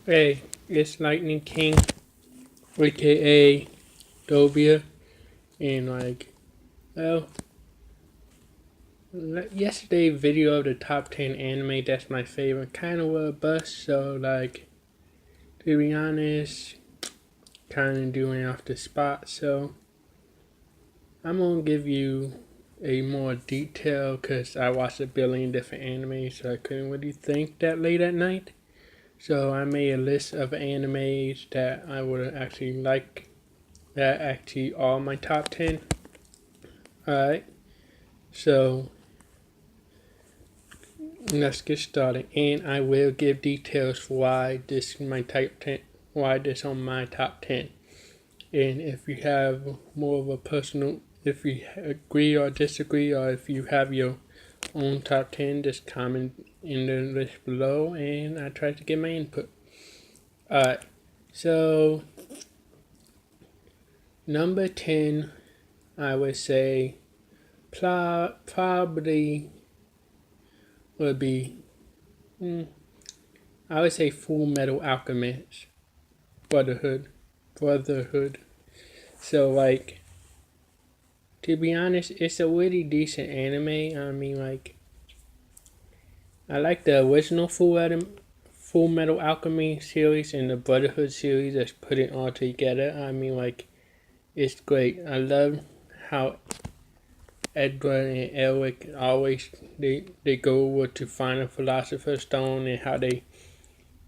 Hey, it's Lightning King, aka Dobia, and well, yesterday video of the top 10 anime that's my favorite kind of a bust, so to be honest, kind of doing off the spot, so I'm gonna give you a more detail because I watched a billion different animes, so I couldn't really think that late at night. So I made a list of animes that I would actually like, that actually are my top 10. Alright, so let's get started. And I will give details for why this my type 10, why this on my top 10. And if you have more of a personal, if you agree or disagree, or if you have your own top 10, just comment in the list below and I try to get my input. Alright, so number 10, I would say probably would be, I would say Full Metal Alchemist Brotherhood. So to be honest, it's a really decent anime. I mean, I like the original Full Metal Alchemy series and the Brotherhood series that's put it all together. I mean, it's great. I love how Edward and Eric always they go over to find a Philosopher's Stone, and how they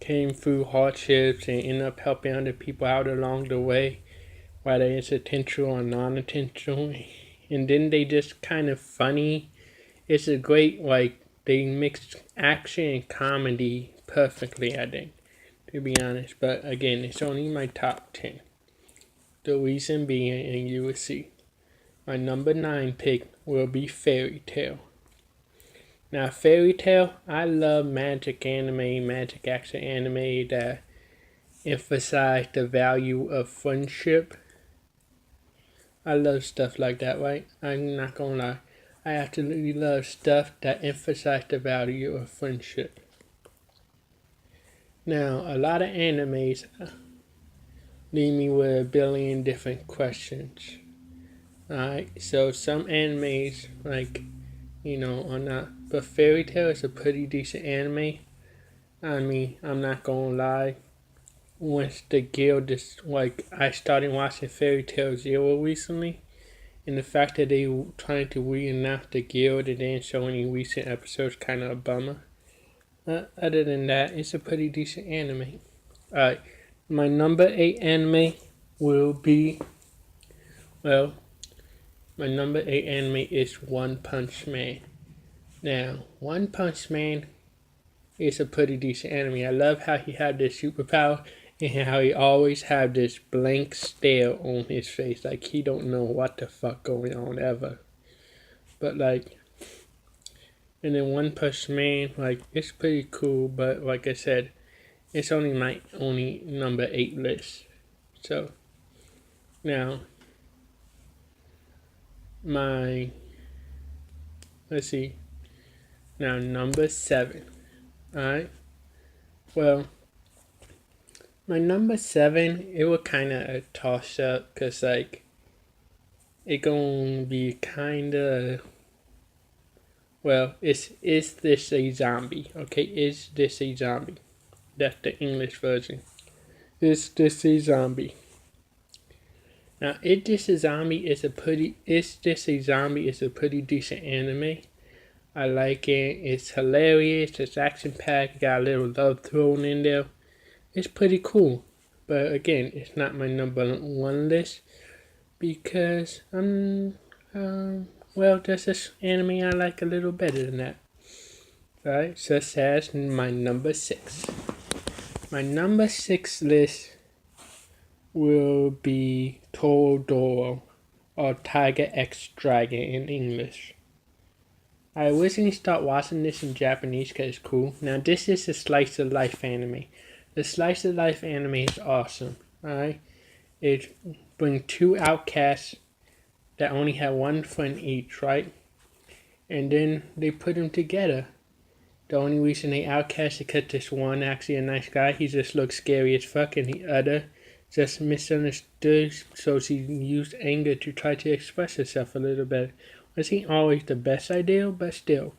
came through hardships and end up helping other people out along the way, whether it's intentional or non-intentional. And then they just kind of funny. It's a great, they mix action and comedy perfectly, I think, to be honest. But again, it's only my top 10. The reason being, and you will see, my number 9 pick will be Fairy Tail. Now, Fairy Tail, I love magic anime, magic action anime that emphasize the value of friendship. I love stuff like that, right? I'm not gonna lie. I absolutely love stuff that emphasize the value of friendship. Now, a lot of animes leave me with a billion different questions. Alright, so some animes, are not. But Fairy Tail is a pretty decent anime. I mean, I'm not gonna lie. Once the guild is I started watching Fairy Tail Zero recently, and the fact that they trying to reenact the guild and didn't show any recent episodes kind of a bummer. Other than that, it's a pretty decent anime. Alright, my number 8 anime will be, my number 8 anime is One Punch Man. Now, One Punch Man is a pretty decent anime. I love how he had this superpower and how he always had this blank stare on his face, like he don't know what the fuck going on ever. But and then One Punch Man, it's pretty cool, but like I said, it's only my only number 8 list. So now let's see. Now number 7. Alright. Well, my number 7, it was kind of a toss up because it gonna be kind of, is this a zombie? Okay, is this a zombie? That's the English version. Is this a zombie? Now, Is This a Zombie is a pretty decent anime. I like it. It's hilarious. It's action packed. Got a little love thrown in there. It's pretty cool. But again, it's not my number 1 list because there's this anime I like a little better than that. Right? Such as my number 6. My number 6 list will be Toradora, or Tiger X Dragon in English. I originally started watching this in Japanese because it's cool. Now, this is a slice of life anime. The slice of life anime is awesome. Alright? It brings 2 outcasts that only have 1 friend each, right? And then they put them together The only reason they outcast is because this one actually a nice guy. He just looks scary as fuck, and the other just misunderstood, so she used anger to try to express herself a little better. Wasn't always the best idea, but still,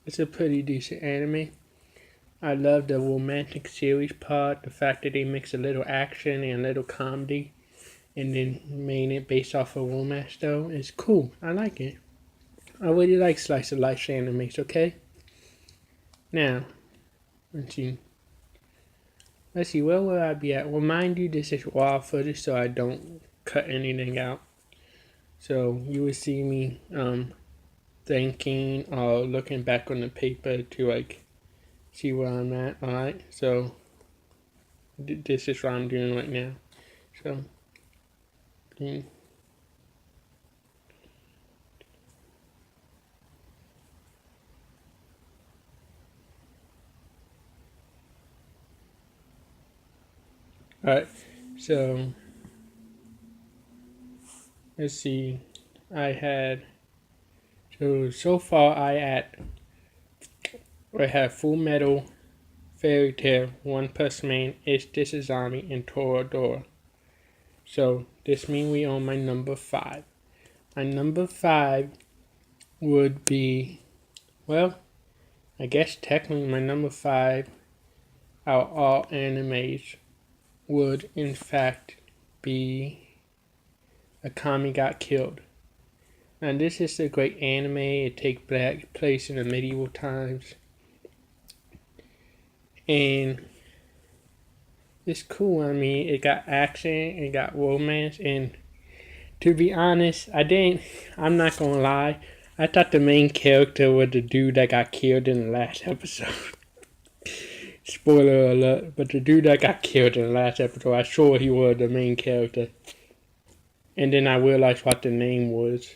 it's a pretty decent anime. I love the romantic series part, the fact that they mix a little action and a little comedy, and then made it based off of romance though. It's cool. I like it. I really like slice of life animes, okay? Now, let's see. Where will I be at? Well, mind you, this is raw footage, so I don't cut anything out. So you will see me thinking or looking back on the paper to like see where I'm at. Alright, so this is what I'm doing right now. So, alright, so let's see. I had so far I have Full Metal, Fairy Tail, One Punch Man, This Is Zombie, and Toradora. So this means we on my number 5. My number 5 would be, well, I guess technically my number 5 out of all animes would in fact be Akame Got Killed. Now this is a great anime. It takes place in the medieval times. And it's cool. I mean, it got action, it got romance, and to be honest, I'm not gonna lie, I thought the main character was the dude that got killed in the last episode. Spoiler alert, but the dude that got killed in the last episode, I swore he was the main character. And then I realized what the name was.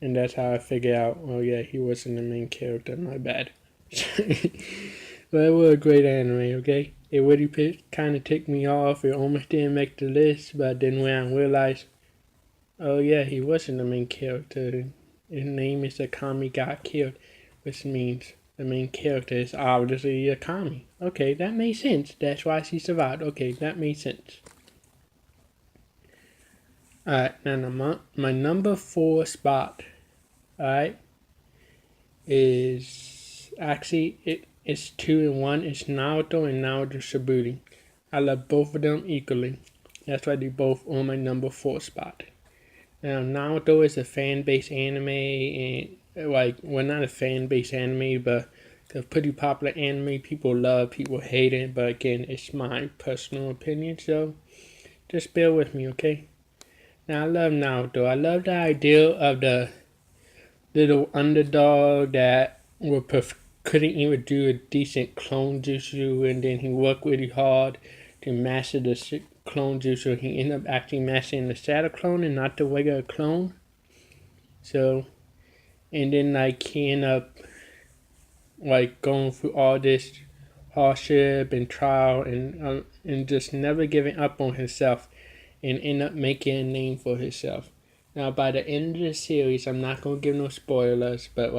And that's how I figured out, oh yeah, he wasn't the main character, my bad. But it was a great anime, okay? It really kind of ticked me off. It almost didn't make the list, but then when I realized, oh yeah, he wasn't the main character. His name is Akame Got Killed, which means the main character is obviously Akame. Okay, that makes sense. That's why she survived. Okay, that makes sense. Alright, now my number 4 spot, alright, is actually, it's 2 and 1. It's Naruto and Naruto Shippuden. I love both of them equally. That's why they both on my number 4 spot. Now, Naruto is a fan-based anime, and not a fan-based anime, but a pretty popular anime. People love, people hate it, but again, it's my personal opinion, so just bear with me, okay? Now, I love Naruto. I love the idea of the little underdog that couldn't even do a decent clone jutsu, and then he worked really hard to master the clone jutsu. He ended up actually mastering the shadow clone and not the regular clone. So, and then he ended up going through all this hardship and trial and just never giving up on himself, and end up making a name for himself. Now, by the end of the series, I'm not gonna give no spoilers, but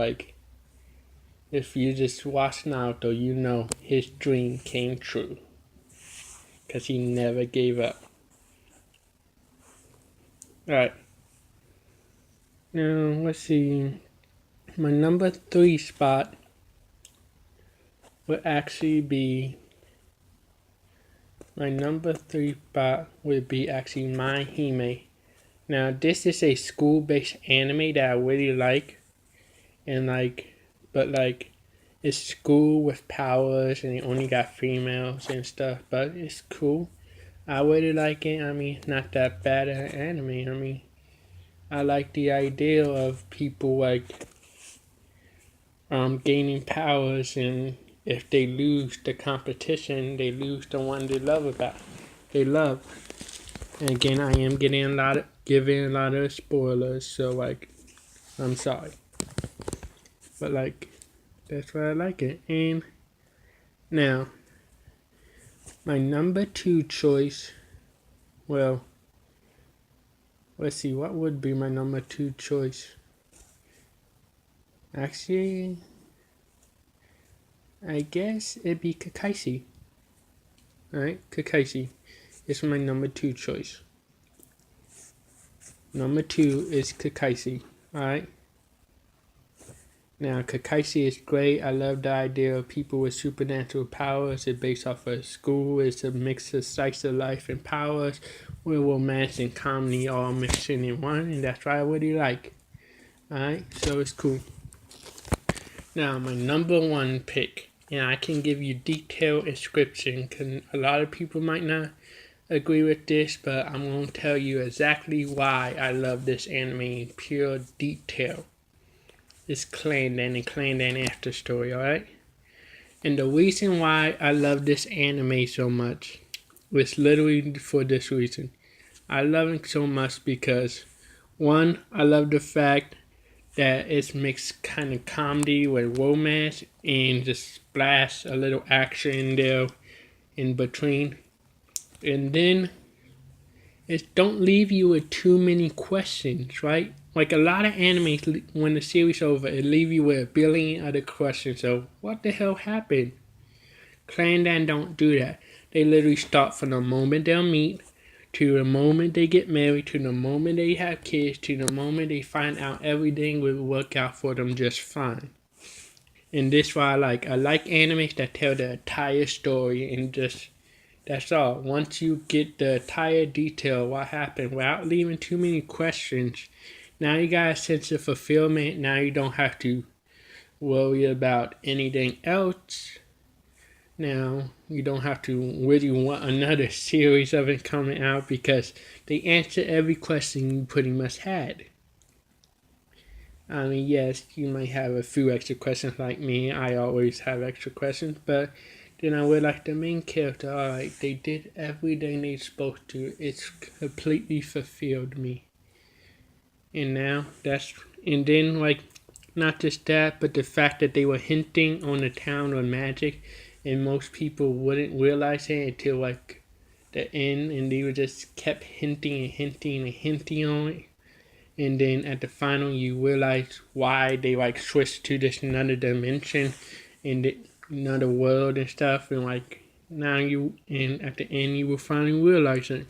if you just watch Naruto, you know his dream came true, cause he never gave up. Alright. Now, let's see. My number 3 spot would actually be... My number 3 spot would be actually My Hime. Now, this is a school-based anime that I really like. And it's school with powers and it only got females and stuff. But it's cool. I really like it. I mean, not that bad an anime. I mean, I like the idea of people gaining powers, and if they lose the competition, they lose the one they love. And again, I am giving a lot of spoilers, so I'm sorry. But that's why I like it. And now, my number 2 choice, well, let's see, what would be my number 2 choice? Actually, I guess it'd be Kakashi. Alright, Kakashi is my number 2 choice. Number 2 is Kakashi. Alright. Now, Kakashi is great. I love the idea of people with supernatural powers. It's based off of school. It's a mix of slice of life and powers with romance and comedy all mixed in one. And that's what I really like. Alright, so it's cool. Now, my number 1 pick. And I can give you detailed description because a lot of people might not agree with this, but I'm going to tell you exactly why I love this anime in pure detail. It's Clandan and Clandan After Story, alright? And the reason why I love this anime so much was literally for this reason. I love it so much because, one, I love the fact that it's mixed kind of comedy with romance and just splash a little action there in between. And then it don't leave you with too many questions, right? Like a lot of animes, when the series over, it leave you with a billion other questions. So what the hell happened? Clandan don't do that. They literally start from the moment they'll meet, to the moment they get married, to the moment they have kids, to the moment they find out everything will work out for them just fine. And this why I like animes that tell the entire story and just, that's all. Once you get the entire detail of what happened without leaving too many questions, now you got a sense of fulfillment. Now you don't have to worry about anything else. Now you don't have to really want another series of it coming out because they answer every question you pretty much had. I mean, yes, you might have a few extra questions like me. I always have extra questions, but then I would like the main character. Alright, they did everything they supposed to. It's completely fulfilled me. And now and then like not just that, but the fact that they were hinting on the town of magic, and most people wouldn't realize it until like the end, and they would just kept hinting and hinting and hinting on it. And then at the final, you realize why they like switched to this another dimension and another world and stuff. And like now and at the end, you will finally realize it.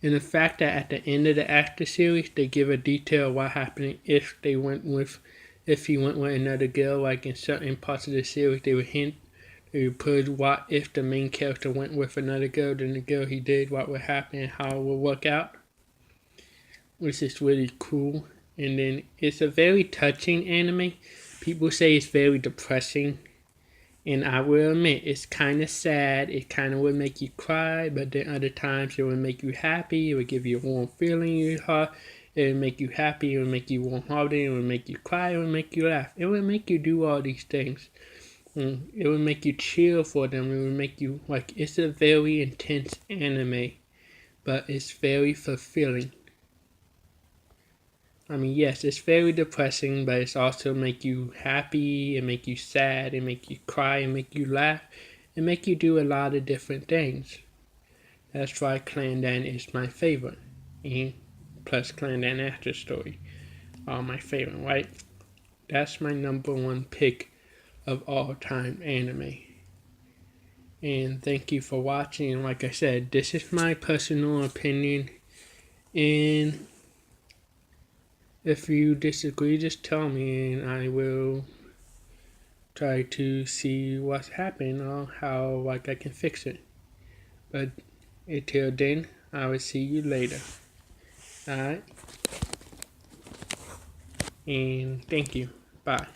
And the fact that at the end of the after series, they give a detail of what happened if he went with another girl. Like in certain parts of the series, they would put what if the main character went with another girl, then the girl he did, what would happen, and how it would work out, which is really cool. And then it's a very touching anime. People say it's very depressing, and I will admit it's kind of sad. It kind of would make you cry, but then other times it would make you happy. It would give you a warm feeling in your heart. It would make you happy. It would make you warm-hearted. It would make you cry. It would make you laugh. It would make you do all these things. It would make you cheer for them. It would make you like. It's a very intense anime, but it's very fulfilling. I mean, yes, it's very depressing, but it's also make you happy, and make you sad, and make you cry, and make you laugh, and make you do a lot of different things. That's why Clandan is my favorite. And plus Clandan After Story are my favorite, right? That's my number 1 pick of all time anime. And thank you for watching. And like I said, this is my personal opinion. And if you disagree, just tell me and I will try to see what's happened or how I can fix it. But until then, I will see you later. Alright? And thank you. Bye.